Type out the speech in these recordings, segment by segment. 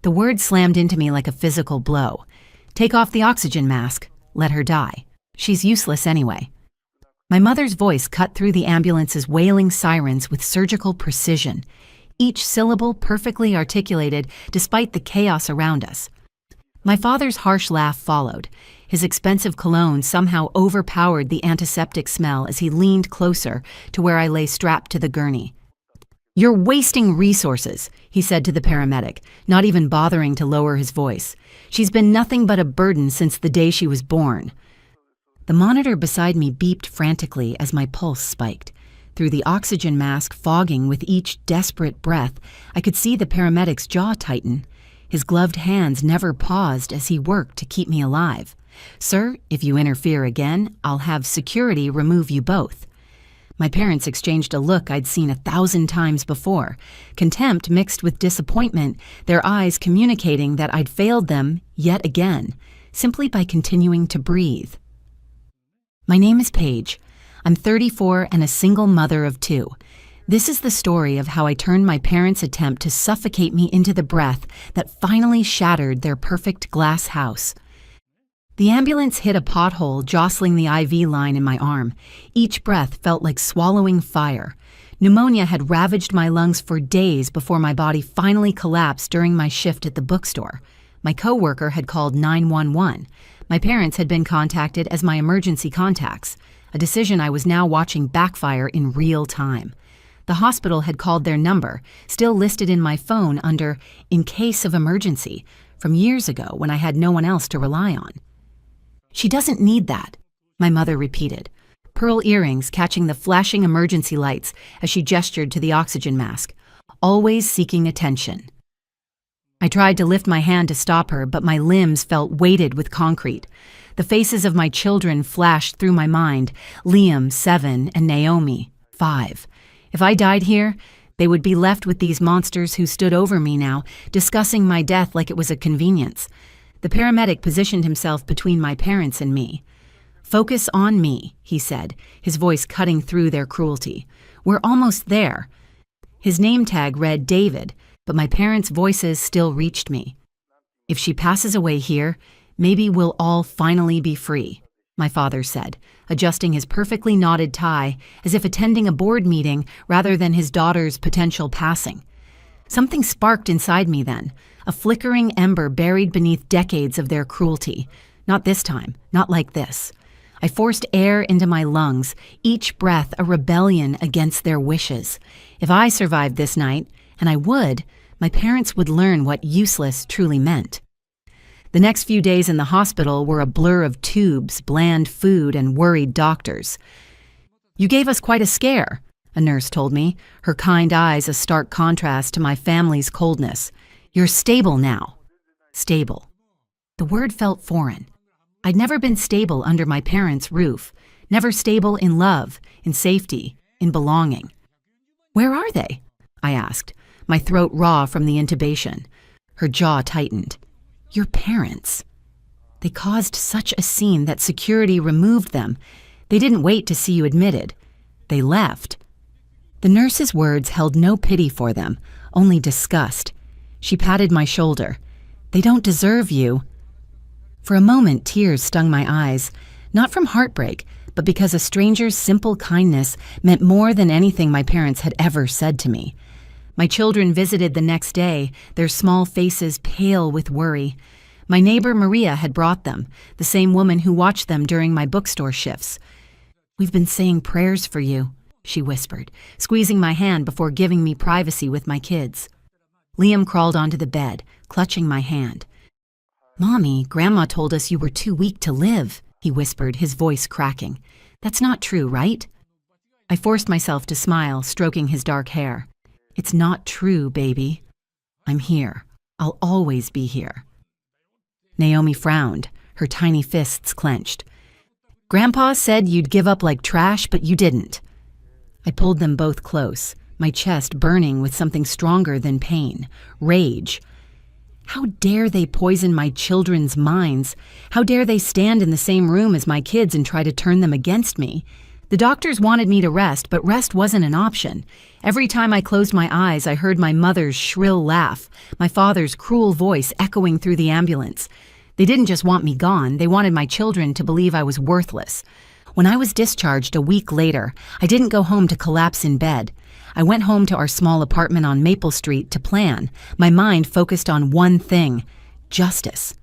The word slammed into me like a physical blow. Take off the oxygen mask. Let her die. She's useless anyway. My mother's voice cut through the ambulance's wailing sirens with surgical precision, each syllable perfectly articulated despite the chaos around us. My father's harsh laugh followed. His expensive cologne somehow overpowered the antiseptic smell as he leaned closer to where I lay strapped to the gurney. "You're wasting resources," he said to the paramedic, not even bothering to lower his voice. "She's been nothing but a burden since the day she was born." The monitor beside me beeped frantically as my pulse spiked. Through the oxygen mask fogging with each desperate breath, I could see the paramedic's jaw tighten. His gloved hands never paused as he worked to keep me alive. "Sir, if you interfere again, I'll have security remove you both." My parents exchanged a look I'd seen 1,000 times before, contempt mixed with disappointment, their eyes communicating that I'd failed them yet again, simply by continuing to breathe. My name is Paige. I'm 34 and a single mother of 2. This is the story of how I turned my parents' attempt to suffocate me into the breath that finally shattered their perfect glass house. The ambulance hit a pothole, jostling the IV line in my arm. Each breath felt like swallowing fire. Pneumonia had ravaged my lungs for days before my body finally collapsed during my shift at the bookstore. My coworker had called 911. My parents had been contacted as my emergency contacts, a decision I was now watching backfire in real time. The hospital had called their number, still listed in my phone under "in case of emergency," from years ago when I had no one else to rely on. "She doesn't need that," my mother repeated, pearl earrings catching the flashing emergency lights as she gestured to the oxygen mask, always seeking attention. I tried to lift my hand to stop her, but my limbs felt weighted with concrete. The faces of my children flashed through my mind, Liam, 7, and Naomi, 5. If I died here, they would be left with these monsters who stood over me now, discussing my death like it was a convenience. The paramedic positioned himself between my parents and me. "Focus on me," he said, his voice cutting through their cruelty. "We're almost there." His name tag read David, but my parents' voices still reached me. "If she passes away here, maybe we'll all finally be free," my father said, adjusting his perfectly knotted tie as if attending a board meeting rather than his daughter's potential passing. Something sparked inside me then, a flickering ember buried beneath decades of their cruelty. Not this time, not like this. I forced air into my lungs, each breath a rebellion against their wishes. If I survived this night, and I would, my parents would learn what useless truly meant. The next few days in the hospital were a blur of tubes, bland food, and worried doctors. "You gave us quite a scare," a nurse told me, her kind eyes a stark contrast to my family's coldness. "You're stable now." Stable. The word felt foreign. I'd never been stable under my parents' roof, never stable in love, in safety, in belonging. "Where are they?" I asked, my throat raw from the intubation. Her jaw tightened. "Your parents." They caused such a scene that security removed them. They didn't wait to see you admitted. They left. The nurse's words held no pity for them, only disgust. She patted my shoulder. "They don't deserve you." For a moment, tears stung my eyes, not from heartbreak, but because a stranger's simple kindness meant more than anything my parents had ever said to me. My children visited the next day, their small faces pale with worry. My neighbor Maria had brought them, the same woman who watched them during my bookstore shifts. "We've been saying prayers for you," she whispered, squeezing my hand before giving me privacy with my kids. Liam crawled onto the bed, clutching my hand. "Mommy, Grandma told us you were too weak to live," he whispered, his voice cracking. "That's not true, right?" I forced myself to smile, stroking his dark hair. "It's not true, baby. I'm here. I'll always be here." Naomi frowned, her tiny fists clenched. "Grandpa said you'd give up like trash, but you didn't." I pulled them both close, my chest burning with something stronger than pain, rage. How dare they poison my children's minds? How dare they stand in the same room as my kids and try to turn them against me? The doctors wanted me to rest, but rest wasn't an option. Every time I closed my eyes, I heard my mother's shrill laugh, my father's cruel voice echoing through the ambulance. They didn't just want me gone, they wanted my children to believe I was worthless. When I was discharged a week later, I didn't go home to collapse in bed. I went home to our small apartment on Maple Street to plan, my mind focused on one thing: justice.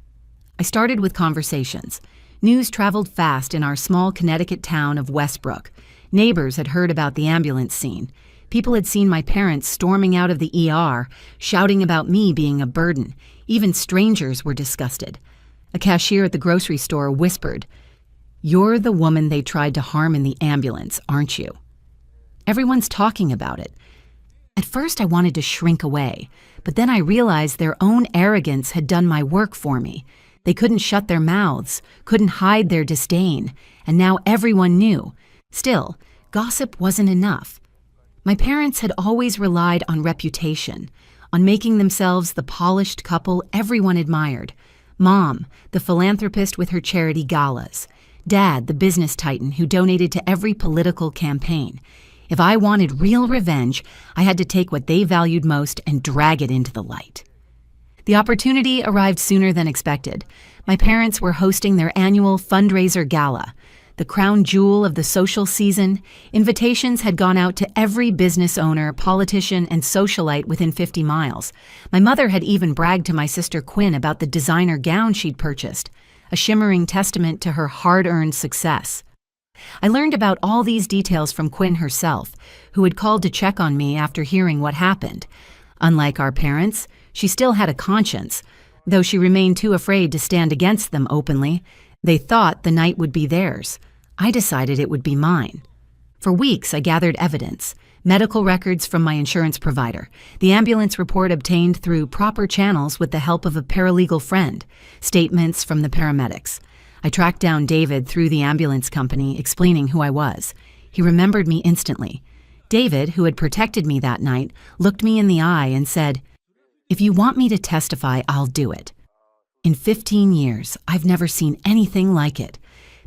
I started with conversations. News traveled fast in our small Connecticut town of Westbrook. Neighbors had heard about the ambulance scene. People had seen my parents storming out of the ER, shouting about me being a burden. Even strangers were disgusted. A cashier at the grocery store whispered, "You're the woman they tried to harm in the ambulance, aren't you?" Everyone's talking about it. At first I wanted to shrink away, but then I realized their own arrogance had done my work for me. They couldn't shut their mouths, couldn't hide their disdain, and now everyone knew. Still, gossip wasn't enough. My parents had always relied on reputation, on making themselves the polished couple everyone admired. Mom, the philanthropist with her charity galas. Dad, the business titan who donated to every political campaign. If I wanted real revenge, I had to take what they valued most and drag it into the light. The opportunity arrived sooner than expected. My parents were hosting their annual fundraiser gala. The crown jewel of the social season, invitations had gone out to every business owner, politician, and socialite within 50 miles. My mother had even bragged to my sister Quinn about the designer gown she'd purchased, a shimmering testament to her hard-earned success. I learned about all these details from Quinn herself, who had called to check on me after hearing what happened. Unlike our parents, she still had a conscience, though she remained too afraid to stand against them openly. They thought the night would be theirs. I decided it would be mine. For weeks, I gathered evidence, medical records from my insurance provider, the ambulance report obtained through proper channels with the help of a paralegal friend, statements from the paramedics. I tracked down David through the ambulance company, explaining who I was. He remembered me instantly. David, who had protected me that night, looked me in the eye and said, "If you want me to testify, I'll do it." In 15 years, I've never seen anything like it.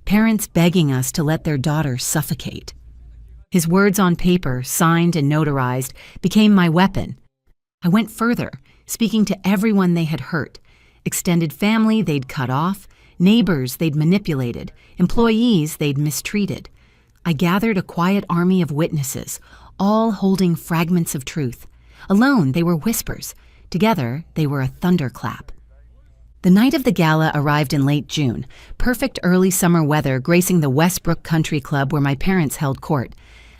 Parents begging us to let their daughter suffocate. His words on paper, signed and notarized, became my weapon. I went further, speaking to everyone they had hurt. Extended family they'd cut off, neighbors they'd manipulated, employees they'd mistreated. I gathered a quiet army of witnesses, all holding fragments of truth. Alone, they were whispers. Together, they were a thunderclap. The night of the gala arrived in late June, perfect early summer weather gracing the Westbrook Country Club where my parents held court.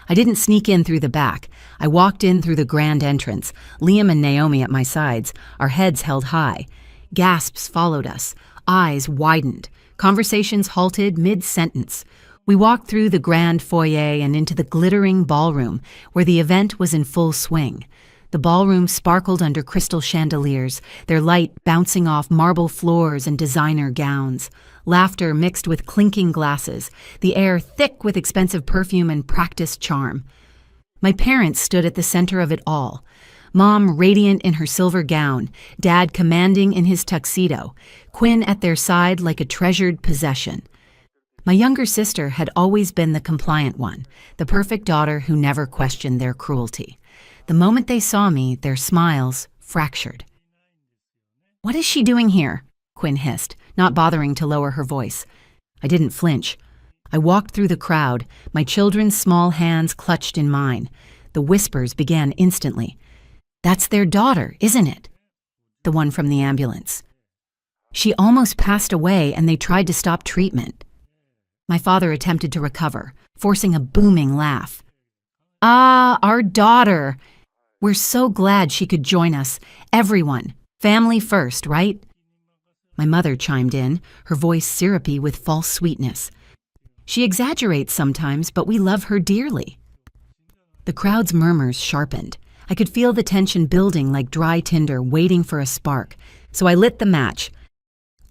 I didn't sneak in through the back. I walked in through the grand entrance, Liam and Naomi at my sides, our heads held high. Gasps followed us, eyes widened, conversations halted mid-sentence. We walked through the grand foyer and into the glittering ballroom, where the event was in full swing. The ballroom sparkled under crystal chandeliers, their light bouncing off marble floors and designer gowns. Laughter mixed with clinking glasses, the air thick with expensive perfume and practiced charm. My parents stood at the center of it all. Mom radiant in her silver gown, Dad commanding in his tuxedo, Quinn at their side like a treasured possession. My younger sister had always been the compliant one, the perfect daughter who never questioned their cruelty. The moment they saw me, their smiles fractured. "What is she doing here?" Quinn hissed, not bothering to lower her voice. I didn't flinch. I walked through the crowd, my children's small hands clutched in mine. The whispers began instantly. "That's their daughter, isn't it?" The one from the ambulance. "She almost passed away and they tried to stop treatment." My father attempted to recover, forcing a booming laugh. "Ah, our daughter! We're so glad she could join us. Everyone. Family first, right?" My mother chimed in, her voice syrupy with false sweetness. "She exaggerates sometimes, but we love her dearly." The crowd's murmurs sharpened. I could feel the tension building like dry tinder waiting for a spark, so I lit the match.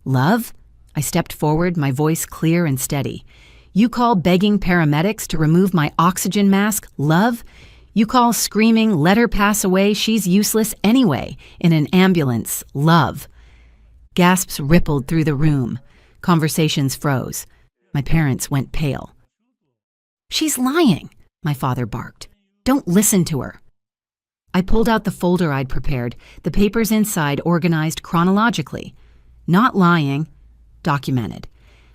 "Love?" I stepped forward, my voice clear and steady. "You call begging paramedics to remove my oxygen mask love? You call screaming, 'Let her pass away, she's useless anyway,' in an ambulance love?" Gasps rippled through the room. Conversations froze. My parents went pale. "She's lying," my father barked. "Don't listen to her." I pulled out the folder I'd prepared, the papers inside organized chronologically. Not lying, documented.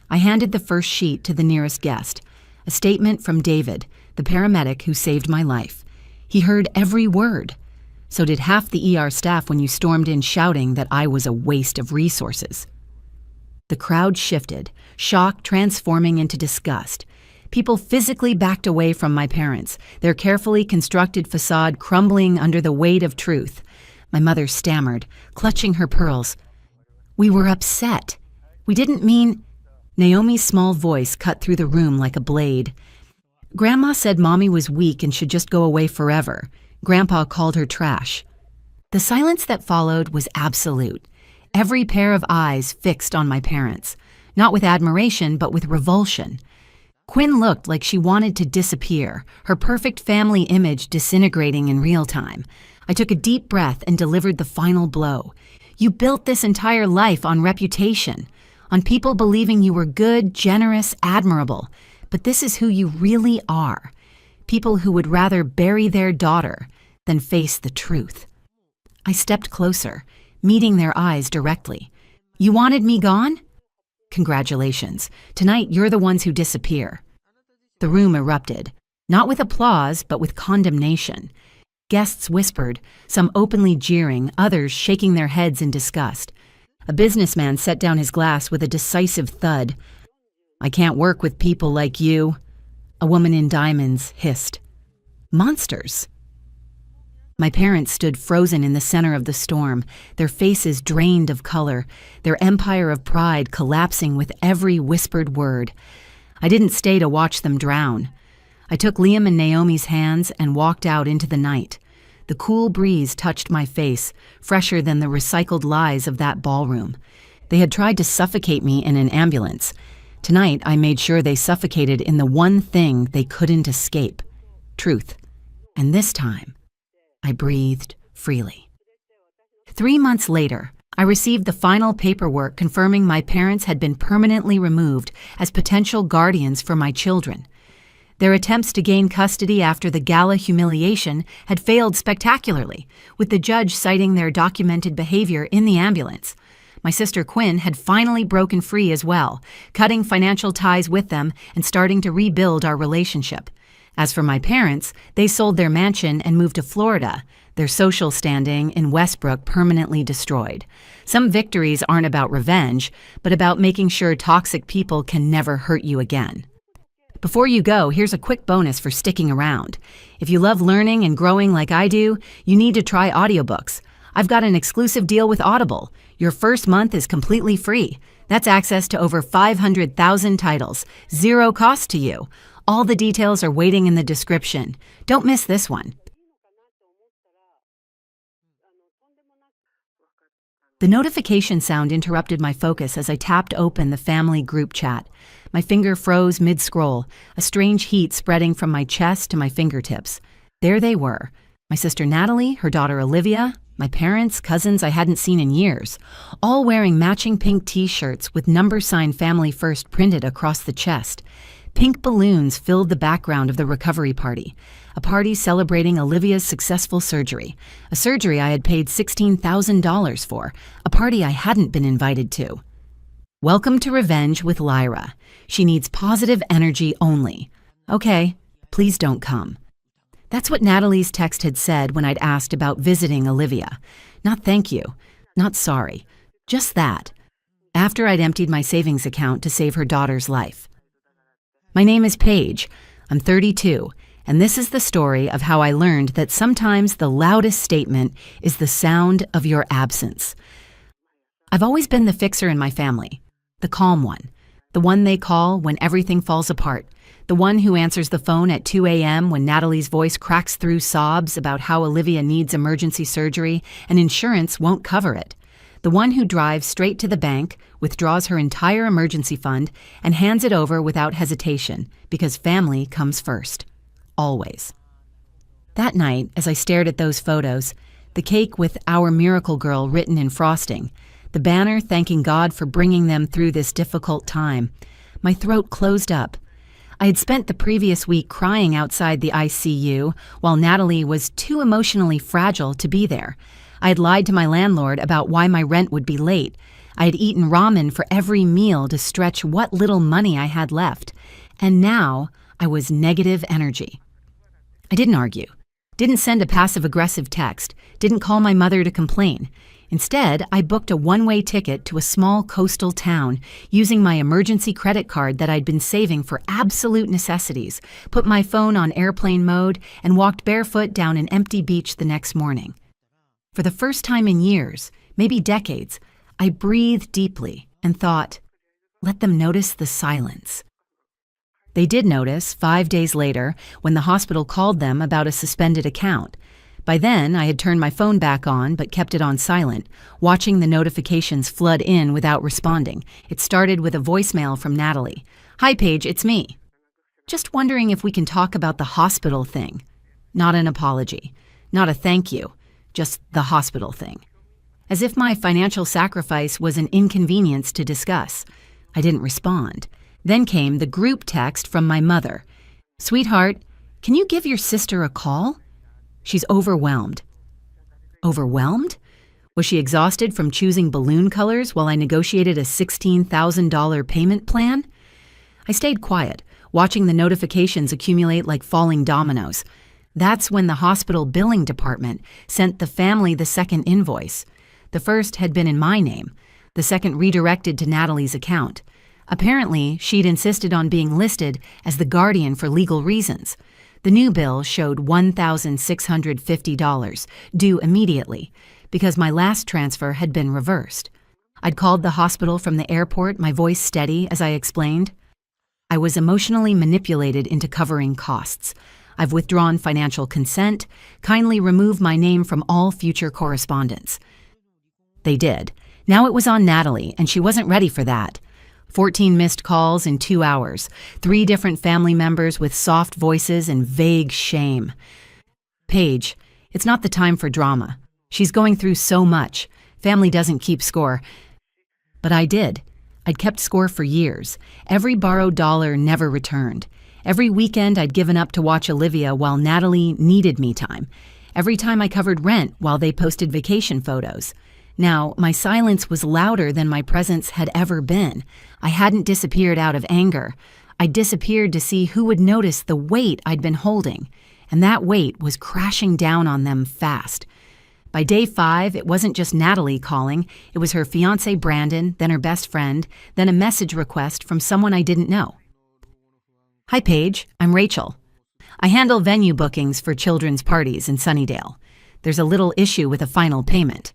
I handed the first sheet to the nearest guest, a statement from David, the paramedic who saved my life. He heard every word. So did half the ER staff when you stormed in shouting that I was a waste of resources. The crowd shifted, shock transforming into disgust. People physically backed away from my parents, their carefully constructed facade crumbling under the weight of truth. My mother stammered, clutching her pearls. "We were upset. We didn't mean—" Naomi's small voice cut through the room like a blade. "Grandma said Mommy was weak and should just go away forever. Grandpa called her trash." The silence that followed was absolute. Every pair of eyes fixed on my parents, not with admiration, but with revulsion. Quinn looked like she wanted to disappear, her perfect family image disintegrating in real time. I took a deep breath and delivered the final blow. You built this entire life on reputation, on people believing you were good, generous, admirable. But this is who you really are. People who would rather bury their daughter than face the truth. I stepped closer, meeting their eyes directly. "You wanted me gone? Congratulations. Tonight you're the ones who disappear." The room erupted, not with applause, but with condemnation. Guests whispered, some openly jeering, others shaking their heads in disgust. A businessman set down his glass with a decisive thud. "I can't work with people like you," a woman in diamonds hissed. "Monsters." My parents stood frozen in the center of the storm, their faces drained of color, their empire of pride collapsing with every whispered word. I didn't stay to watch them drown. I took Liam and Naomi's hands and walked out into the night. The cool breeze touched my face, fresher than the recycled lies of that ballroom. They had tried to suffocate me in an ambulance. Tonight, I made sure they suffocated in the one thing they couldn't escape: truth. And this time, I breathed freely. 3 months later, I received the final paperwork confirming my parents had been permanently removed as potential guardians for my children. Their attempts to gain custody after the gala humiliation had failed spectacularly, with the judge citing their documented behavior in the ambulance. My sister Quinn had finally broken free as well, cutting financial ties with them and starting to rebuild our relationship. As for my parents, they sold their mansion and moved to Florida, their social standing in Westbrook permanently destroyed. Some victories aren't about revenge, but about making sure toxic people can never hurt you again. Before you go, here's a quick bonus for sticking around. If you love learning and growing like I do, you need to try audiobooks. I've got an exclusive deal with Audible. Your first month is completely free. That's access to over 500,000 titles, zero cost to you. All the details are waiting in the description. Don't miss this one. The notification sound interrupted my focus as I tapped open the family group chat. My finger froze mid-scroll, a strange heat spreading from my chest to my fingertips. There they were, my sister Natalie, her daughter Olivia, my parents, cousins I hadn't seen in years, all wearing matching pink t-shirts with number sign Family First printed across the chest. Pink balloons filled the background of the recovery party, a party celebrating Olivia's successful surgery, a surgery I had paid $16,000 for, a party I hadn't been invited to. Welcome to Revenge with Lyra. She needs positive energy only. Okay, please don't come. That's what Natalie's text had said when I'd asked about visiting Olivia. Not thank you, not sorry, just that, after I'd emptied my savings account to save her daughter's life. My name is Paige. I'm 32, and this is the story of how I learned that sometimes the loudest statement is the sound of your absence. I've always been the fixer in my family, the calm one, the one they call when everything falls apart, the one who answers the phone at 2 a.m. when Natalie's voice cracks through sobs about how Olivia needs emergency surgery and insurance won't cover it. The one who drives straight to the bank, withdraws her entire emergency fund, and hands it over without hesitation, because family comes first. Always. That night, as I stared at those photos, the cake with "Our Miracle Girl" written in frosting, the banner thanking God for bringing them through this difficult time, my throat closed up. I had spent the previous week crying outside the ICU while Natalie was too emotionally fragile to be there. I had lied to my landlord about why my rent would be late. I had eaten ramen for every meal to stretch what little money I had left. And now I was negative energy. I didn't argue, didn't send a passive-aggressive text, didn't call my mother to complain. Instead, I booked a one-way ticket to a small coastal town using my emergency credit card that I'd been saving for absolute necessities, put my phone on airplane mode, and walked barefoot down an empty beach the next morning. For the first time in years, maybe decades, I breathed deeply and thought, let them notice the silence. They did notice 5 days later when the hospital called them about a suspended account. By then, I had turned my phone back on but kept it on silent, watching the notifications flood in without responding. It started with a voicemail from Natalie. "Hi, Paige, it's me. Just wondering if we can talk about the hospital thing." Not an apology, not a thank you, just the hospital thing. As if my financial sacrifice was an inconvenience to discuss. I didn't respond. Then came the group text from my mother. "Sweetheart, can you give your sister a call? She's overwhelmed." Overwhelmed? Was she exhausted from choosing balloon colors while I negotiated a $16,000 payment plan? I stayed quiet, watching the notifications accumulate like falling dominoes. That's when the hospital billing department sent the family the second invoice. The first had been in my name, the second redirected to Natalie's account. Apparently, she'd insisted on being listed as the guardian for legal reasons. The new bill showed $1,650, due immediately, because my last transfer had been reversed. I'd called the hospital from the airport, my voice steady as I explained. I was emotionally manipulated into covering costs. I've withdrawn financial consent. Kindly remove my name from all future correspondence. They did. Now it was on Natalie, and she wasn't ready for that. 14 missed calls in 2 hours, 3 different family members with soft voices and vague shame. "Paige, it's not the time for drama. She's going through so much. Family doesn't keep score." But I did. I'd kept score for years. Every borrowed dollar never returned. Every weekend I'd given up to watch Olivia while Natalie needed me time. Every time I covered rent while they posted vacation photos. Now, my silence was louder than my presence had ever been. I hadn't disappeared out of anger. I disappeared to see who would notice the weight I'd been holding, and that weight was crashing down on them fast. By day 5, it wasn't just Natalie calling. It was her fiancé Brandon, then her best friend, then a message request from someone I didn't know. "Hi, Paige. I'm Rachel. I handle venue bookings for children's parties in Sunnydale. There's a little issue with a final payment."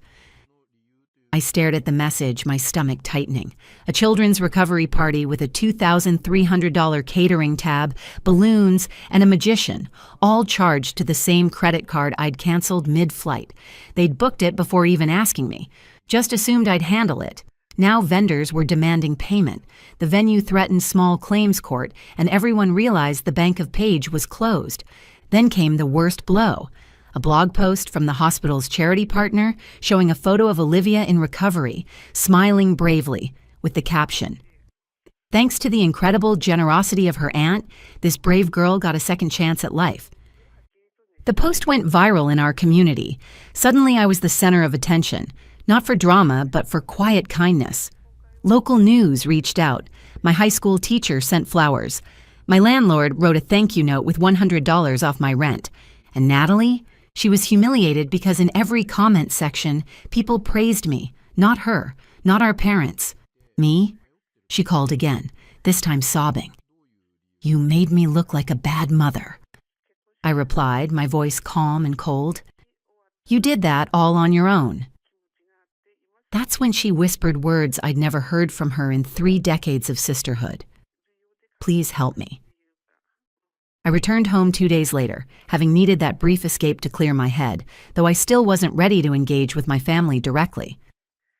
I stared at the message, my stomach tightening. A children's recovery party with a $2,300 catering tab, balloons, and a magician, all charged to the same credit card I'd canceled mid-flight. They'd booked it before even asking me. Just assumed I'd handle it. Now vendors were demanding payment. The venue threatened small claims court, and everyone realized the Bank of Paige was closed. Then came the worst blow. A blog post from the hospital's charity partner showing a photo of Olivia in recovery, smiling bravely, with the caption, "Thanks to the incredible generosity of her aunt, this brave girl got a second chance at life." The post went viral in our community. Suddenly I was the center of attention, not for drama, but for quiet kindness. Local news reached out. My high school teacher sent flowers. My landlord wrote a thank you note with $100 off my rent. And Natalie? She was humiliated because in every comment section, people praised me, not her, not our parents. "Me?" She called again, this time sobbing. "You made me look like a bad mother." I replied, my voice calm and cold. "You did that all on your own." That's when she whispered words I'd never heard from her in 3 decades of sisterhood. "Please help me." I returned home 2 days later, having needed that brief escape to clear my head, though I still wasn't ready to engage with my family directly.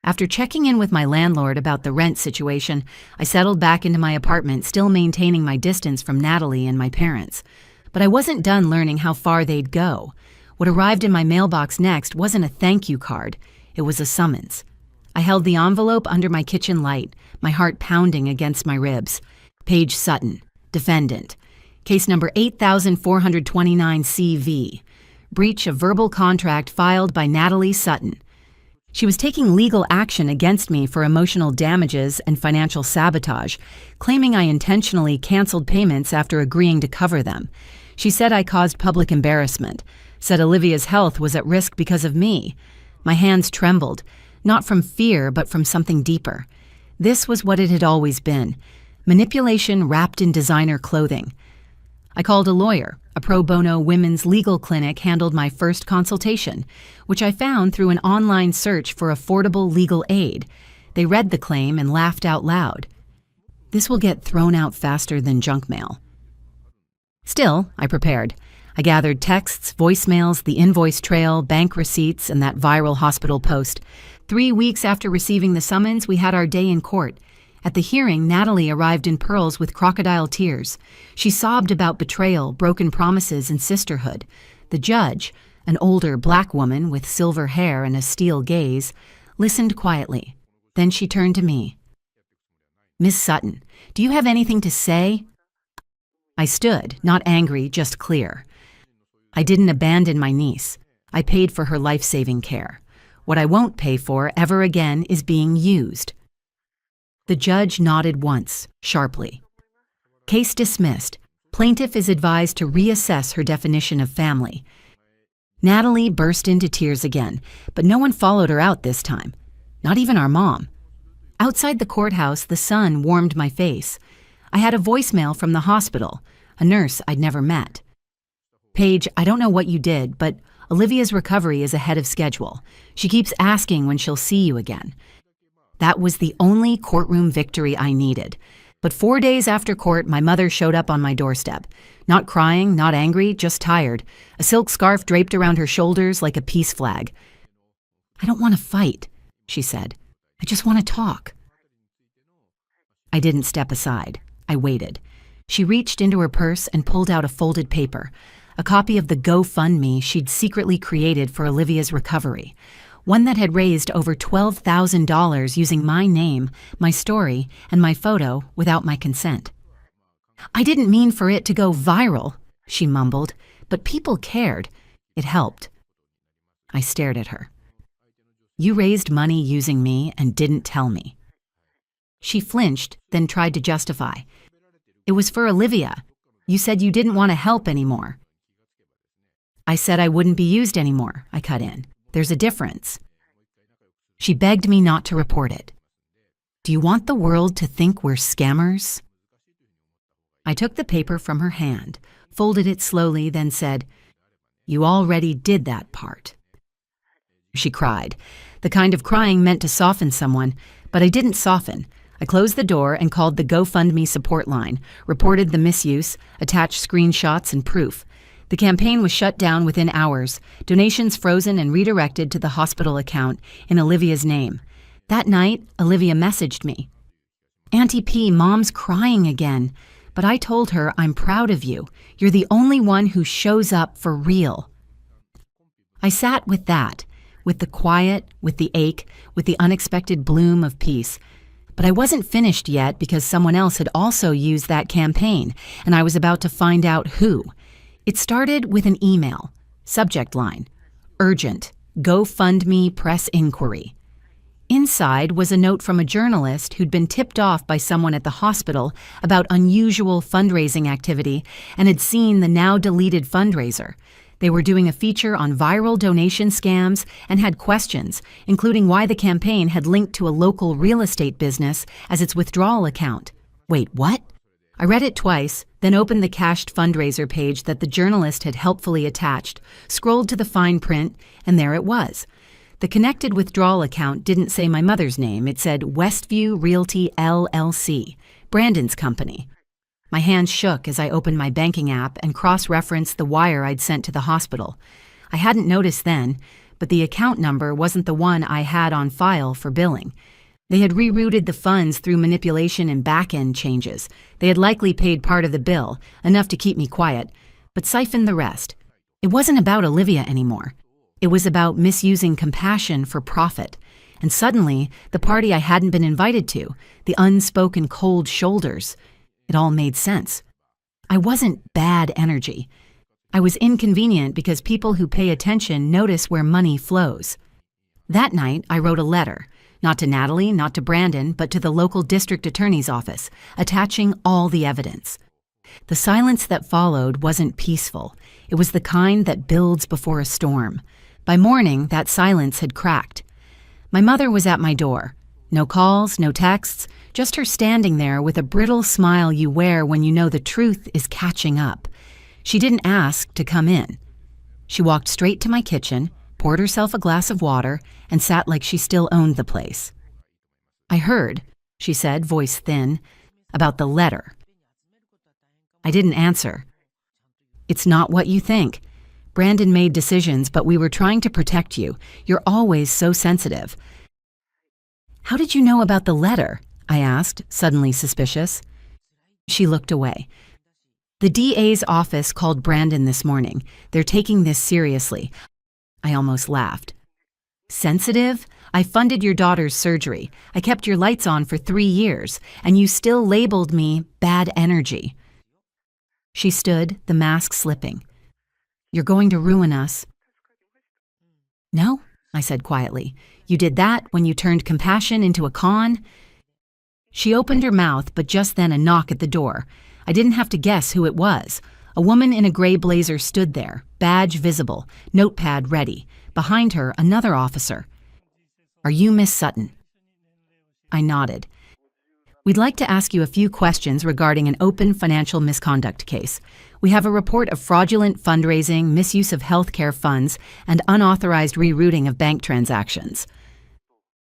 After checking in with my landlord about the rent situation, I settled back into my apartment, still maintaining my distance from Natalie and my parents. But I wasn't done learning how far they'd go. What arrived in my mailbox next wasn't a thank you card. It was a summons. I held the envelope under my kitchen light, my heart pounding against my ribs. "Paige Sutton, Defendant. Case number 8429 CV. Breach of verbal contract filed by Natalie Sutton. She was taking legal action against me for emotional damages and financial sabotage, claiming I intentionally canceled payments after agreeing to cover them. She said I caused public embarrassment, said Olivia's health was at risk because of me. My hands trembled, not from fear but from something deeper. This was what it had always been: manipulation wrapped in designer clothing. I called a lawyer. A pro bono women's legal clinic handled my first consultation, which I found through an online search for affordable legal aid. They read the claim and laughed out loud. This will get thrown out faster than junk mail. Still, I prepared. I gathered texts, voicemails, the invoice trail, bank receipts, and that viral hospital post. 3 weeks after receiving the summons, we had our day in court. At the hearing, Natalie arrived in pearls with crocodile tears. She sobbed about betrayal, broken promises, and sisterhood. The judge, an older black woman with silver hair and a steel gaze, listened quietly. Then she turned to me. "Miss Sutton, do you have anything to say?" I stood, not angry, just clear. I didn't abandon my niece. I paid for her life-saving care. What I won't pay for ever again is being used. The judge nodded once, sharply. Case dismissed. Plaintiff is advised to reassess her definition of family. Natalie burst into tears again, but no one followed her out this time. Not even our mom. Outside the courthouse, the sun warmed my face. I had a voicemail from the hospital, a nurse I'd never met. "Paige, I don't know what you did, but Olivia's recovery is ahead of schedule. She keeps asking when she'll see you again." That was the only courtroom victory I needed. But 4 days after court, my mother showed up on my doorstep. Not crying, not angry, just tired. A silk scarf draped around her shoulders like a peace flag. "I don't want to fight," she said. "I just want to talk." I didn't step aside. I waited. She reached into her purse and pulled out a folded paper, a copy of the GoFundMe she'd secretly created for Olivia's recovery. One that had raised over $12,000 using my name, my story, and my photo without my consent. "I didn't mean for it to go viral," she mumbled, "but people cared. It helped." I stared at her. "You raised money using me and didn't tell me." She flinched, then tried to justify. "It was for Olivia. You said you didn't want to help anymore." "I said I wouldn't be used anymore," I cut in. "There's a difference." She begged me not to report it. "Do you want the world to think we're scammers?" I took the paper from her hand, folded it slowly, then said, "You already did that part." She cried, the kind of crying meant to soften someone, but I didn't soften. I closed the door and called the GoFundMe support line, reported the misuse, attached screenshots and proof. The campaign was shut down within hours, donations frozen and redirected to the hospital account in Olivia's name. That night, Olivia messaged me. "Auntie P, Mom's crying again, but I told her I'm proud of you. You're the only one who shows up for real." I sat with that, with the quiet, with the ache, with the unexpected bloom of peace. But I wasn't finished yet because someone else had also used that campaign, and I was about to find out who. It started with an email. Subject line: "Urgent. GoFundMe press inquiry." Inside was a note from a journalist who'd been tipped off by someone at the hospital about unusual fundraising activity and had seen the now-deleted fundraiser. They were doing a feature on viral donation scams and had questions, including why the campaign had linked to a local real estate business as its withdrawal account. Wait, what? I read it twice, then opened the cached fundraiser page that the journalist had helpfully attached, scrolled to the fine print, and there it was. The connected withdrawal account didn't say my mother's name. It said Westview Realty LLC, Brandon's company. My hands shook as I opened my banking app and cross-referenced the wire I'd sent to the hospital. I hadn't noticed then, but the account number wasn't the one I had on file for billing. They had rerouted the funds through manipulation and back-end changes. They had likely paid part of the bill, enough to keep me quiet, but siphoned the rest. It wasn't about Olivia anymore. It was about misusing compassion for profit. And suddenly, the party I hadn't been invited to, the unspoken cold shoulders, it all made sense. I wasn't bad energy. I was inconvenient because people who pay attention notice where money flows. That night, I wrote a letter, not to Natalie, not to Brandon, but to the local district attorney's office, attaching all the evidence. The silence that followed wasn't peaceful. It was the kind that builds before a storm. By morning, that silence had cracked. My mother was at my door. No calls, no texts, just her standing there with a brittle smile you wear when you know the truth is catching up. She didn't ask to come in. She walked straight to my kitchen, poured herself a glass of water, and sat like she still owned the place. "I heard," she said, voice thin, "about the letter." I didn't answer. "It's not what you think. Brandon made decisions, but we were trying to protect you. You're always so sensitive." "How did you know about the letter?" I asked, suddenly suspicious. She looked away. "The DA's office called Brandon this morning. They're taking this seriously." I almost laughed. "Sensitive? I funded your daughter's surgery. I kept your lights on for 3 years, and you still labeled me bad energy." She stood, the mask slipping. "You're going to ruin us." "No," I said quietly. "You did that when you turned compassion into a con." She opened her mouth, but just then a knock at the door. I didn't have to guess who it was. A woman in a gray blazer stood there, badge visible, notepad ready. Behind her, another officer. "Are you Miss Sutton?" I nodded. "We'd like to ask you a few questions regarding an open financial misconduct case. We have a report of fraudulent fundraising, misuse of healthcare funds, and unauthorized rerouting of bank transactions."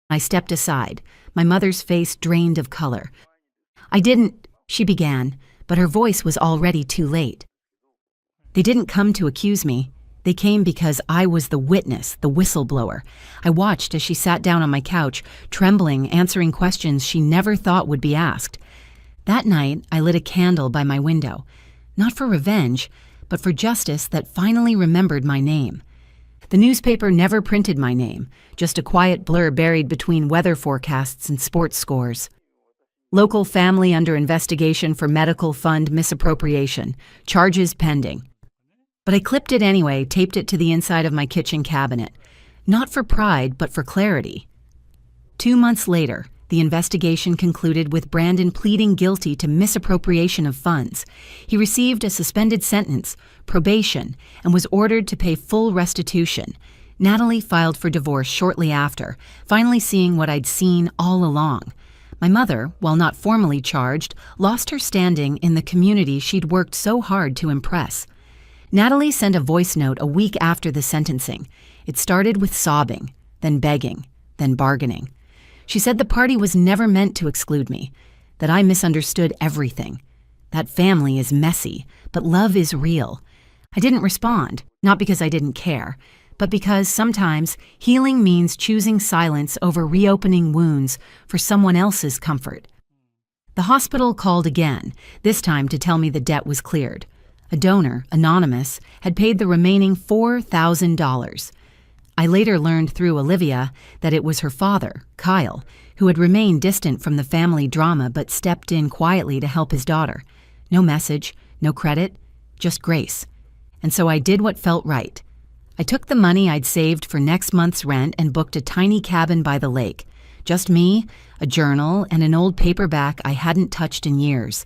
I stepped aside, my mother's face drained of color. "I didn't," she began, but her voice was already too late. "They didn't come to accuse me. They came because I was the witness, the whistleblower. I watched as she sat down on my couch, trembling, answering questions she never thought would be asked. That night, I lit a candle by my window, not for revenge, but for justice that finally remembered my name. The newspaper never printed my name, just a quiet blur buried between weather forecasts and sports scores. Local family under investigation for medical fund misappropriation, charges pending. But I clipped it anyway, taped it to the inside of my kitchen cabinet. Not for pride, but for clarity. 2 months later, the investigation concluded with Brandon pleading guilty to misappropriation of funds. He received a suspended sentence, probation, and was ordered to pay full restitution. Natalie filed for divorce shortly after, finally seeing what I'd seen all along. My mother, while not formally charged, lost her standing in the community she'd worked so hard to impress. Natalie sent a voice note a week after the sentencing. It started with sobbing, then begging, then bargaining. She said the party was never meant to exclude me, that I misunderstood everything. That family is messy, but love is real. I didn't respond, not because I didn't care, but because sometimes healing means choosing silence over reopening wounds for someone else's comfort. The hospital called again, this time to tell me the debt was cleared. A donor, anonymous, had paid the remaining $4,000. I later learned through Olivia that it was her father, Kyle, who had remained distant from the family drama but stepped in quietly to help his daughter. No message, no credit, just grace. And so I did what felt right. I took the money I'd saved for next month's rent and booked a tiny cabin by the lake. Just me, a journal, and an old paperback I hadn't touched in years.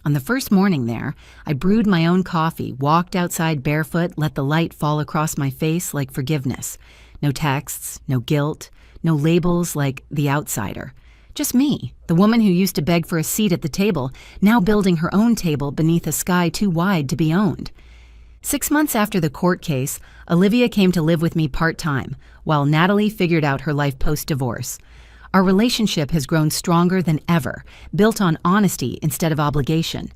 On the first morning there, I brewed my own coffee, walked outside barefoot, let the light fall across my face like forgiveness. No texts, no guilt, no labels like the outsider. Just me, the woman who used to beg for a seat at the table, now building her own table beneath a sky too wide to be owned. 6 months after the court case, Olivia came to live with me part-time, while Natalie figured out her life post-divorce. Our relationship has grown stronger than ever, built on honesty instead of obligation.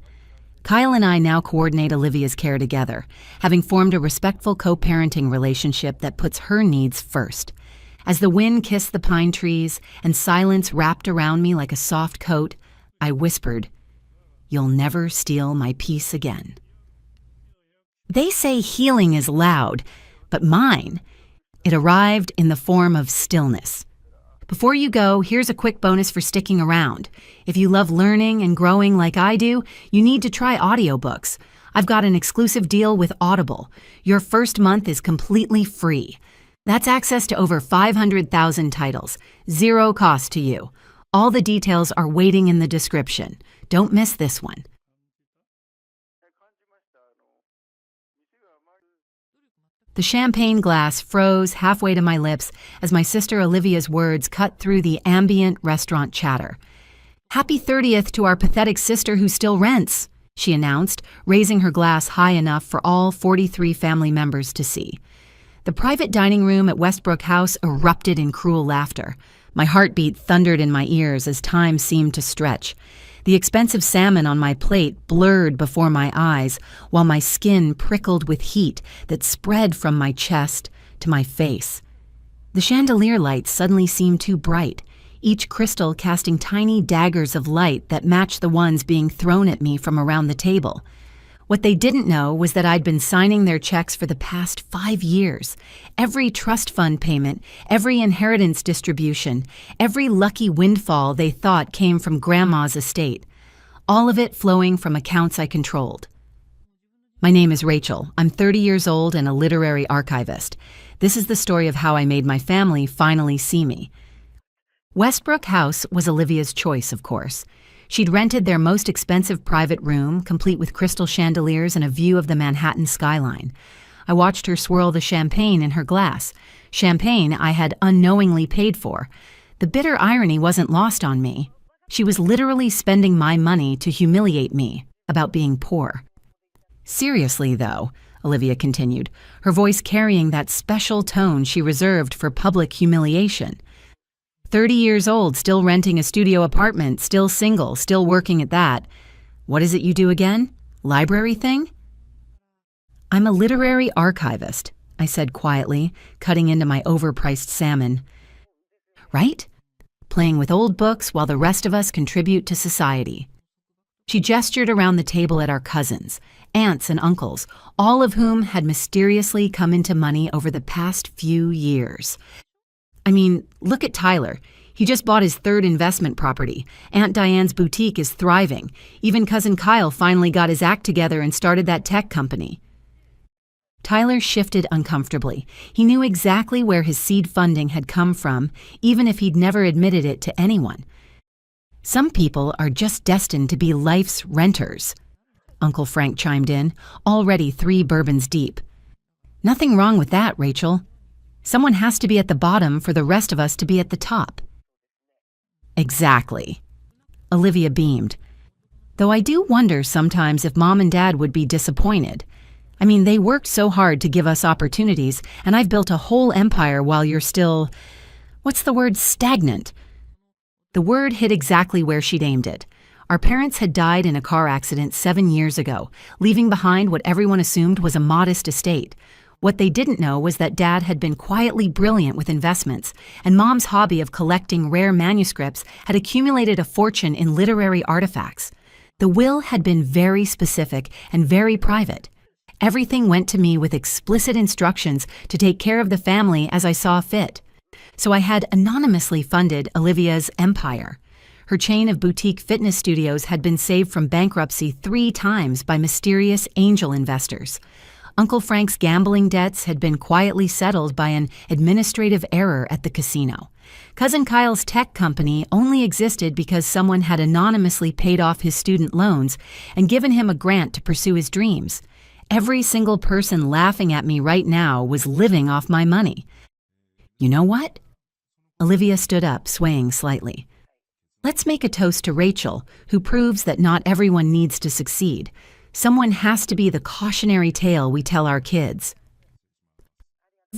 Kyle and I now coordinate Olivia's care together, having formed a respectful co-parenting relationship that puts her needs first. As the wind kissed the pine trees and silence wrapped around me like a soft coat, I whispered, "You'll never steal my peace again." They say healing is loud, but mine, it arrived in the form of stillness. Before you go, here's a quick bonus for sticking around. If you love learning and growing like I do, you need to try audiobooks. I've got an exclusive deal with Audible. Your first month is completely free. That's access to over 500,000 titles, zero cost to you. All the details are waiting in the description. Don't miss this one. The champagne glass froze halfway to my lips as my sister Olivia's words cut through the ambient restaurant chatter. "Happy 30th to our pathetic sister who still rents," she announced, raising her glass high enough for all 43 family members to see. The private dining room at Westbrook House erupted in cruel laughter. My heartbeat thundered in my ears as time seemed to stretch. The expensive salmon on my plate blurred before my eyes, while my skin prickled with heat that spread from my chest to my face. The chandelier lights suddenly seemed too bright, each crystal casting tiny daggers of light that matched the ones being thrown at me from around the table. What they didn't know was that I'd been signing their checks for the past 5 years. Every trust fund payment, every inheritance distribution, every lucky windfall they thought came from Grandma's estate. All of it flowing from accounts I controlled. My name is Rachel. I'm 30 years old and a literary archivist. This is the story of how I made my family finally see me. Westbrook House was Olivia's choice, of course. She'd rented their most expensive private room, complete with crystal chandeliers and a view of the Manhattan skyline. I watched her swirl the champagne in her glass, champagne I had unknowingly paid for. The bitter irony wasn't lost on me. She was literally spending my money to humiliate me about being poor. Seriously, though, Olivia continued, her voice carrying that special tone she reserved for public humiliation. 30 years old, still renting a studio apartment, still single, still working at that. What is it you do again? Library thing? I'm a literary archivist, I said quietly, cutting into my overpriced salmon. Right? Playing with old books while the rest of us contribute to society. She gestured around the table at our cousins, aunts and uncles, all of whom had mysteriously come into money over the past few years. I mean, look at Tyler. He just bought his 3rd investment property. Aunt Diane's boutique is thriving. Even Cousin Kyle finally got his act together and started that tech company. Tyler shifted uncomfortably. He knew exactly where his seed funding had come from, even if he'd never admitted it to anyone. Some people are just destined to be life's renters. Uncle Frank chimed in, already 3 bourbons deep. Nothing wrong with that, Rachel. Someone has to be at the bottom for the rest of us to be at the top. Exactly. Olivia beamed. Though I do wonder sometimes if Mom and Dad would be disappointed. I mean, they worked so hard to give us opportunities, and I've built a whole empire while you're still, what's the word, stagnant? The word hit exactly where she'd aimed it. Our parents had died in a car accident 7 years ago, leaving behind what everyone assumed was a modest estate. What they didn't know was that Dad had been quietly brilliant with investments, and Mom's hobby of collecting rare manuscripts had accumulated a fortune in literary artifacts. The will had been very specific and very private. Everything went to me with explicit instructions to take care of the family as I saw fit. So I had anonymously funded Olivia's empire. Her chain of boutique fitness studios had been saved from bankruptcy 3 times by mysterious angel investors. Uncle Frank's gambling debts had been quietly settled by an administrative error at the casino. Cousin Kyle's tech company only existed because someone had anonymously paid off his student loans and given him a grant to pursue his dreams. Every single person laughing at me right now was living off my money. You know what? Olivia stood up, swaying slightly. Let's make a toast to Rachel, who proves that not everyone needs to succeed. Someone has to be the cautionary tale we tell our kids.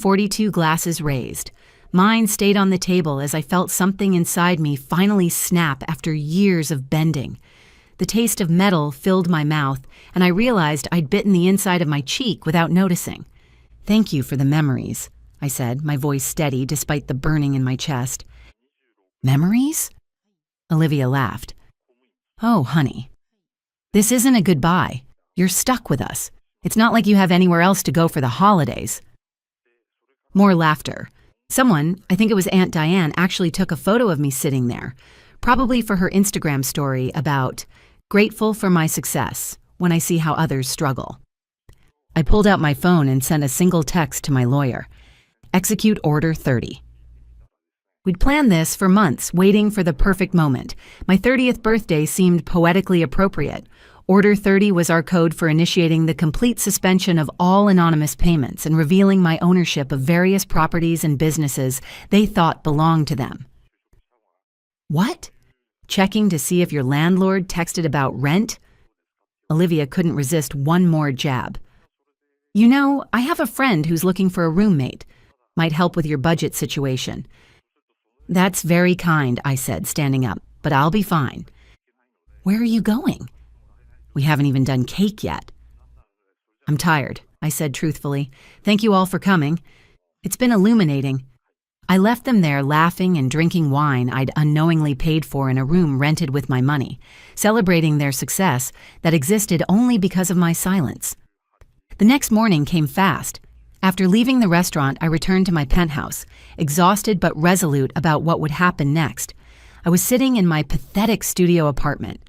42 glasses raised. Mine stayed on the table as I felt something inside me finally snap after years of bending. The taste of metal filled my mouth, and I realized I'd bitten the inside of my cheek without noticing. Thank you for the memories, I said, my voice steady despite the burning in my chest. Memories? Olivia laughed. Oh, honey. This isn't a goodbye. You're stuck with us. It's not like you have anywhere else to go for the holidays. More laughter. Someone, I think it was Aunt Diane, actually took a photo of me sitting there, probably for her Instagram story about grateful for my success when I see how others struggle. I pulled out my phone and sent a single text to my lawyer. Execute Order 30. We'd planned this for months, waiting for the perfect moment. My 30th birthday seemed poetically appropriate. Order 30 was our code for initiating the complete suspension of all anonymous payments and revealing my ownership of various properties and businesses they thought belonged to them. What? Checking to see if your landlord texted about rent? Olivia couldn't resist one more jab. You know, I have a friend who's looking for a roommate. Might help with your budget situation. That's very kind, I said, standing up, but I'll be fine. Where are you going? We haven't even done cake yet. I'm tired, I said truthfully. Thank you all for coming. It's been illuminating. I left them there laughing and drinking wine I'd unknowingly paid for in a room rented with my money, celebrating their success that existed only because of my silence. The next morning came fast. After leaving the restaurant, I returned to my penthouse, exhausted but resolute about what would happen next. I was sitting in my pathetic studio apartment,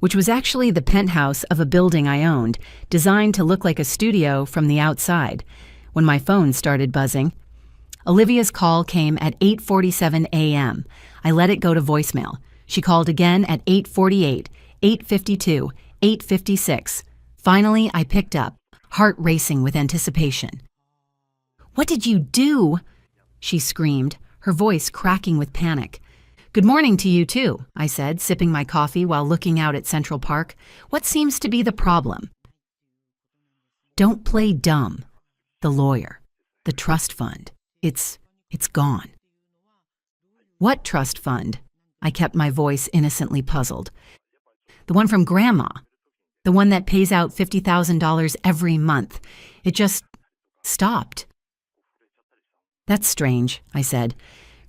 which was actually the penthouse of a building I owned, designed to look like a studio from the outside, when my phone started buzzing. Olivia's call came at 8:47 a.m. I let it go to voicemail. She called again at 8:48, 8:52, 8:56. Finally, I picked up, heart racing with anticipation. What did you do? She screamed, her voice cracking with panic. Good morning to you too, I said, sipping my coffee while looking out at Central Park. What seems to be the problem? Don't play dumb. The lawyer. The trust fund. It's gone. What trust fund? I kept my voice innocently puzzled. The one from Grandma. The one that pays out $50,000 every month. It just stopped. That's strange, I said.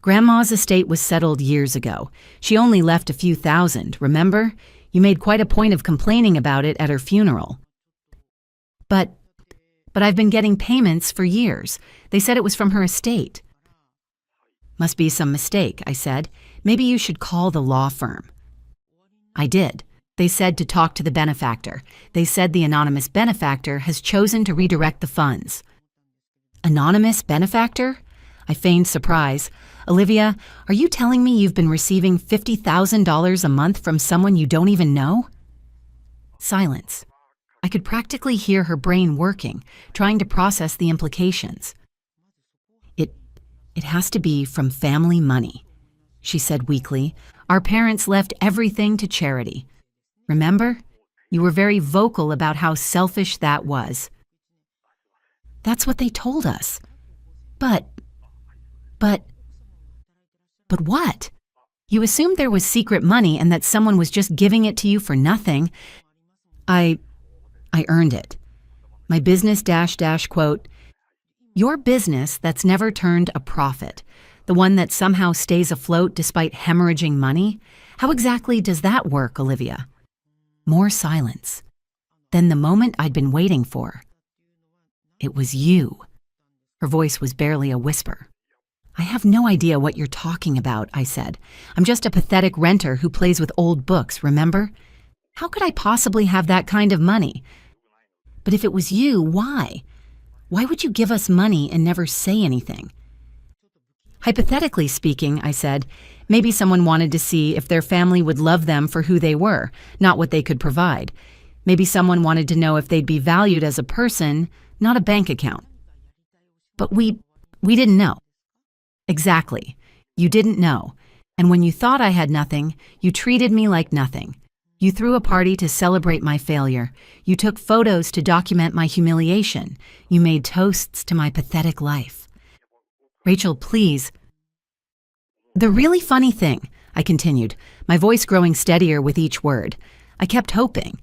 Grandma's estate was settled years ago. She only left a few thousand, remember? You made quite a point of complaining about it at her funeral. But I've been getting payments for years. They said it was from her estate. Must be some mistake, I said. Maybe you should call the law firm. I did. They said to talk to the benefactor. They said the anonymous benefactor has chosen to redirect the funds. Anonymous benefactor? I feigned surprise. Olivia, are you telling me you've been receiving $50,000 a month from someone you don't even know? Silence. I could practically hear her brain working, trying to process the implications. It has to be from family money, she said weakly. Our parents left everything to charity. Remember? You were very vocal about how selfish that was. That's what they told us. But what? You assumed there was secret money and that someone was just giving it to you for nothing. I earned it. My business -- quote, your business that's never turned a profit, the one that somehow stays afloat despite hemorrhaging money? How exactly does that work, Olivia? More silence. Then the moment I'd been waiting for. It was you. Her voice was barely a whisper. I have no idea what you're talking about, I said. I'm just a pathetic renter who plays with old books, remember? How could I possibly have that kind of money? But if it was you, why? Why would you give us money and never say anything? Hypothetically speaking, I said, maybe someone wanted to see if their family would love them for who they were, not what they could provide. Maybe someone wanted to know if they'd be valued as a person, not a bank account. But we didn't know. Exactly. You didn't know. And when you thought I had nothing, you treated me like nothing. You threw a party to celebrate my failure. You took photos to document my humiliation. You made toasts to my pathetic life. Rachel, please. The really funny thing, I continued, my voice growing steadier with each word, I kept hoping.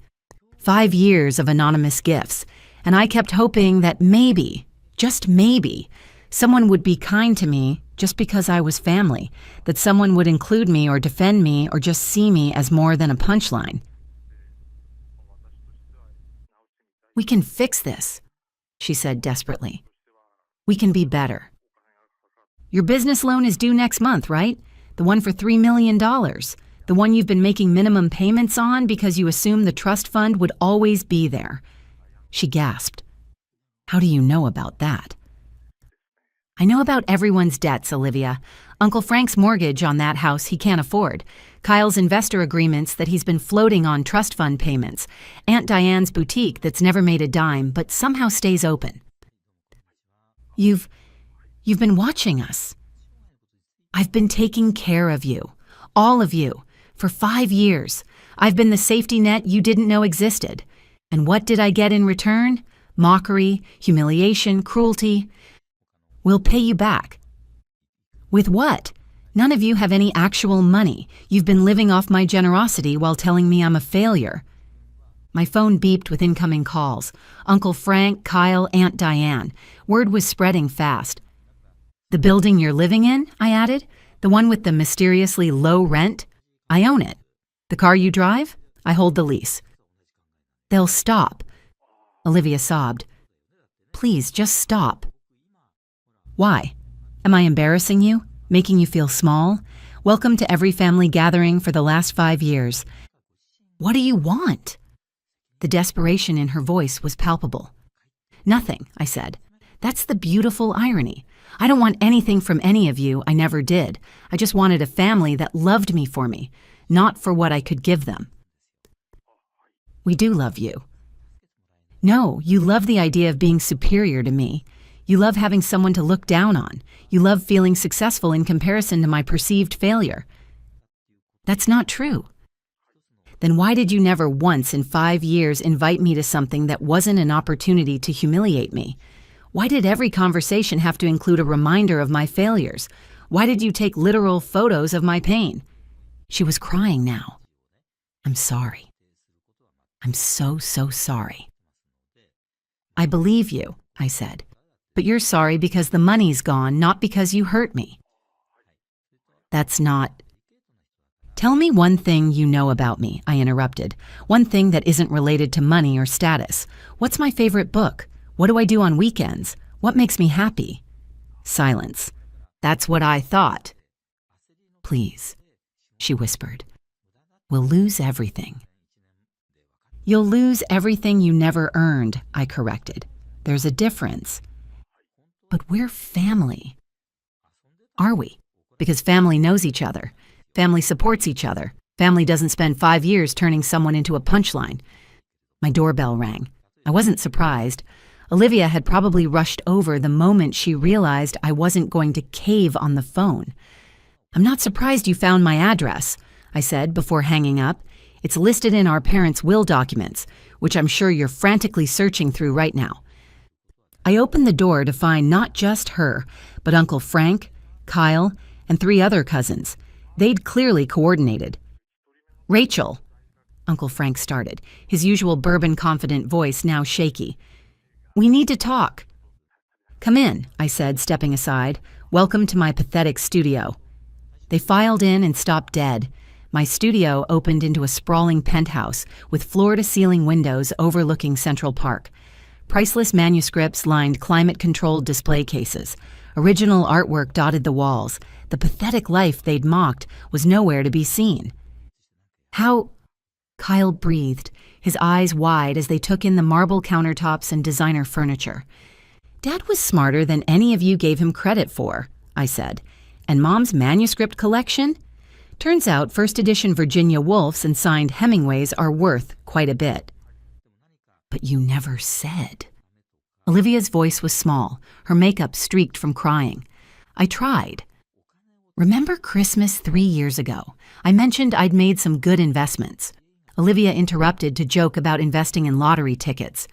5 years of anonymous gifts, and I kept hoping that maybe, just maybe, someone would be kind to me just because I was family, that someone would include me or defend me or just see me as more than a punchline. We can fix this, she said desperately. We can be better. Your business loan is due next month, right? The one for $3 million. The one you've been making minimum payments on because you assumed the trust fund would always be there. She gasped. How do you know about that? I know about everyone's debts, Olivia. Uncle Frank's mortgage on that house he can't afford. Kyle's investor agreements that he's been floating on trust fund payments. Aunt Diane's boutique that's never made a dime but somehow stays open. You've been watching us. I've been taking care of you. All of you. For 5 years. I've been the safety net you didn't know existed. And what did I get in return? Mockery, humiliation, cruelty. We'll pay you back. With what? None of you have any actual money. You've been living off my generosity while telling me I'm a failure. My phone beeped with incoming calls. Uncle Frank, Kyle, Aunt Diane. Word was spreading fast. The building you're living in, I added. The one with the mysteriously low rent. I own it. The car you drive? I hold the lease. They'll stop. Olivia sobbed. Please, just stop. Why? Am I embarrassing you? Making you feel small? Welcome to every family gathering for the last 5 years. What do you want? The desperation in her voice was palpable. Nothing, I said. That's the beautiful irony. I don't want anything from any of you. I never did. I just wanted a family that loved me for me, not for what I could give them. We do love you. No, you love the idea of being superior to me. You love having someone to look down on. You love feeling successful in comparison to my perceived failure. That's not true. Then why did you never once in 5 years invite me to something that wasn't an opportunity to humiliate me? Why did every conversation have to include a reminder of my failures? Why did you take literal photos of my pain? She was crying now. I'm sorry. I'm so sorry. I believe you, I said. But you're sorry because the money's gone, not because you hurt me. That's not... Tell me one thing you know about me, I interrupted. One thing that isn't related to money or status. What's my favorite book? What do I do on weekends? What makes me happy? Silence. That's what I thought. Please, she whispered. We'll lose everything. You'll lose everything you never earned, I corrected. There's a difference. But we're family. Are we? Because family knows each other. Family supports each other. Family doesn't spend 5 years turning someone into a punchline. My doorbell rang. I wasn't surprised. Olivia had probably rushed over the moment she realized I wasn't going to cave on the phone. I'm not surprised you found my address, I said before hanging up. It's listed in our parents' will documents, which I'm sure you're frantically searching through right now. I opened the door to find not just her, but Uncle Frank, Kyle, and 3 other cousins. They'd clearly coordinated. Rachel, Uncle Frank started, his usual bourbon-confident voice now shaky. We need to talk. Come in, I said, stepping aside. Welcome to my pathetic studio. They filed in and stopped dead. My studio opened into a sprawling penthouse with floor-to-ceiling windows overlooking Central Park. Priceless manuscripts lined climate-controlled display cases. Original artwork dotted the walls. The pathetic life they'd mocked was nowhere to be seen. How... Kyle breathed, his eyes wide as they took in the marble countertops and designer furniture. Dad was smarter than any of you gave him credit for, I said. And Mom's manuscript collection? Turns out first edition Virginia Woolfs and signed Hemingways are worth quite a bit. But you never said. Olivia's voice was small, her makeup streaked from crying. I tried. Remember Christmas 3 years ago? I mentioned I'd made some good investments. Olivia interrupted to joke about investing in lottery tickets.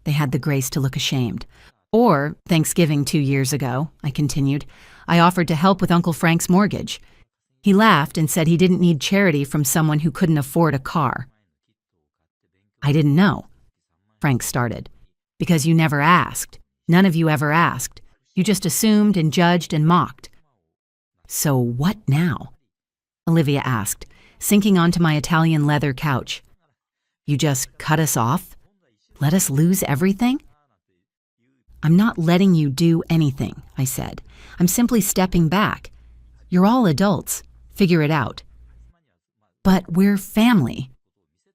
They had the grace to look ashamed. Or, Thanksgiving 2 years ago, I continued, I offered to help with Uncle Frank's mortgage. He laughed and said he didn't need charity from someone who couldn't afford a car. I didn't know, Frank started, because you never asked. None of you ever asked. You just assumed and judged and mocked. So what now? Olivia asked, sinking onto my Italian leather couch. You just cut us off? Let us lose everything? I'm not letting you do anything, I said. I'm simply stepping back. You're all adults. Figure it out. But we're family.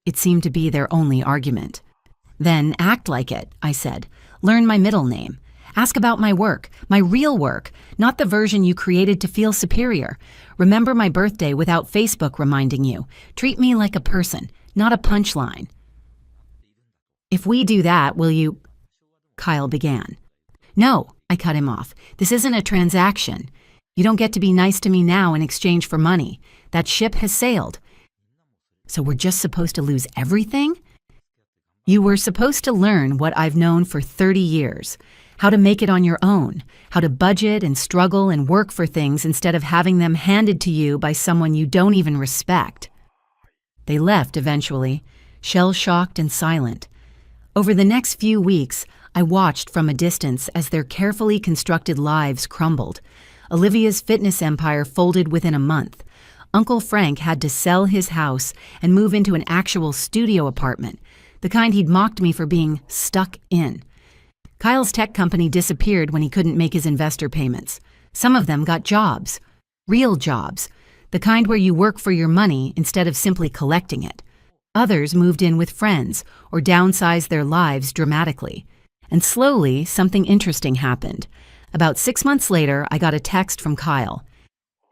It seemed to be their only argument. Then act like it, I said. Learn my middle name. Ask about my work, my real work, not the version you created to feel superior. Remember my birthday without Facebook reminding you. Treat me like a person, not a punchline. If we do that, will you... Kyle began. No, I cut him off. This isn't a transaction. You don't get to be nice to me now in exchange for money. That ship has sailed. So we're just supposed to lose everything? You were supposed to learn what I've known for 30 years. How to make it on your own. How to budget and struggle and work for things instead of having them handed to you by someone you don't even respect. They left eventually, shell-shocked and silent. Over the next few weeks, I watched from a distance as their carefully constructed lives crumbled. Olivia's fitness empire folded within a month. Uncle Frank had to sell his house and move into an actual studio apartment, the kind he'd mocked me for being stuck in. Kyle's tech company disappeared when he couldn't make his investor payments. Some of them got jobs. Real jobs. The kind where you work for your money instead of simply collecting it. Others moved in with friends or downsized their lives dramatically. And slowly, something interesting happened. About 6 months later, I got a text from Kyle.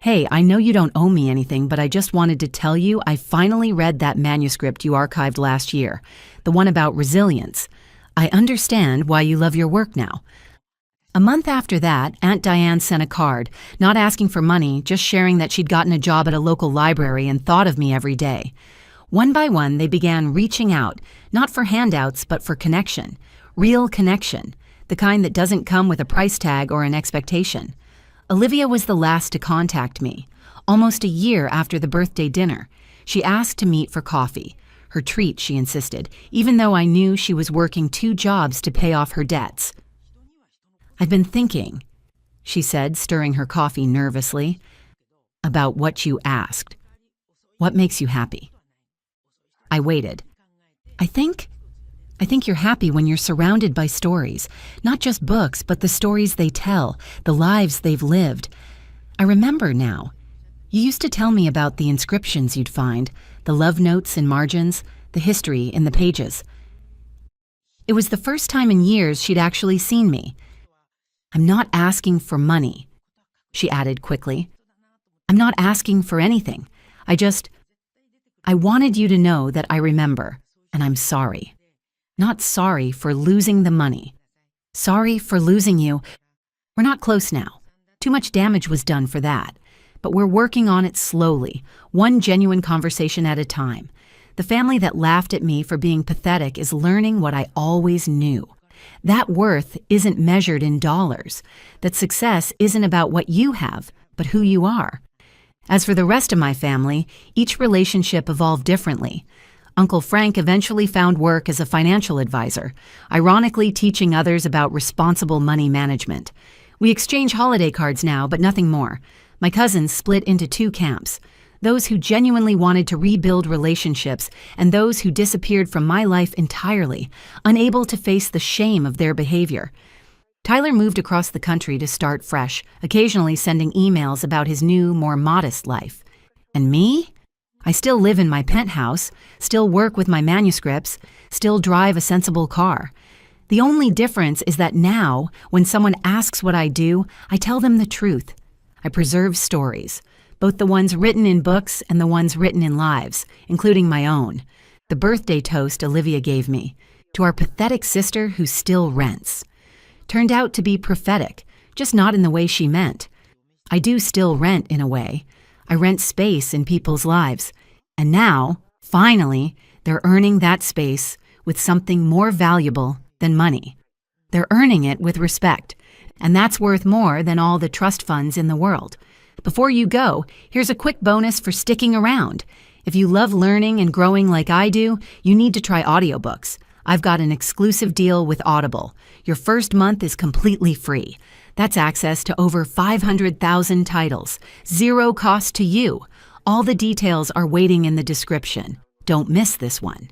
Hey, I know you don't owe me anything, but I just wanted to tell you I finally read that manuscript you archived last year, the one about resilience. I understand why you love your work now. A month after that, Aunt Diane sent a card, not asking for money, just sharing that she'd gotten a job at a local library and thought of me every day. One by one, they began reaching out, not for handouts, but for connection. Real connection, the kind that doesn't come with a price tag or an expectation. Olivia was the last to contact me, almost a year after the birthday dinner. She asked to meet for coffee. Her treat, she insisted, even though I knew she was working 2 jobs to pay off her debts. I've been thinking, she said, stirring her coffee nervously, about what you asked. What makes you happy? I waited. I think you're happy when you're surrounded by stories, not just books, but the stories they tell, the lives they've lived. I remember now. You used to tell me about the inscriptions you'd find, the love notes in margins, the history in the pages. It was the first time in years she'd actually seen me. I'm not asking for money, she added quickly. I'm not asking for anything. I wanted you to know that I remember, and I'm sorry. Not sorry for losing the money. Sorry for losing you. We're not close now. Too much damage was done for that. But we're working on it slowly, one genuine conversation at a time. The family that laughed at me for being pathetic is learning what I always knew. That worth isn't measured in dollars. That success isn't about what you have, but who you are. As for the rest of my family, each relationship evolved differently. Uncle Frank eventually found work as a financial advisor, ironically teaching others about responsible money management. We exchange holiday cards now, but nothing more. My cousins split into 2 camps, those who genuinely wanted to rebuild relationships and those who disappeared from my life entirely, unable to face the shame of their behavior. Tyler moved across the country to start fresh, occasionally sending emails about his new, more modest life. And me? I still live in my penthouse, still work with my manuscripts, still drive a sensible car. The only difference is that now, when someone asks what I do, I tell them the truth. I preserve stories, both the ones written in books and the ones written in lives, including my own. The birthday toast Olivia gave me, to our pathetic sister who still rents, turned out to be prophetic, just not in the way she meant. I do still rent in a way. I rent space in people's lives. And now, finally, they're earning that space with something more valuable than money. They're earning it with respect, and that's worth more than all the trust funds in the world. Before you go, here's a quick bonus for sticking around. If you love learning and growing like I do, you need to try audiobooks. I've got an exclusive deal with Audible. Your first month is completely free. That's access to over 500,000 titles, 0 cost to you. All the details are waiting in the description. Don't miss this one.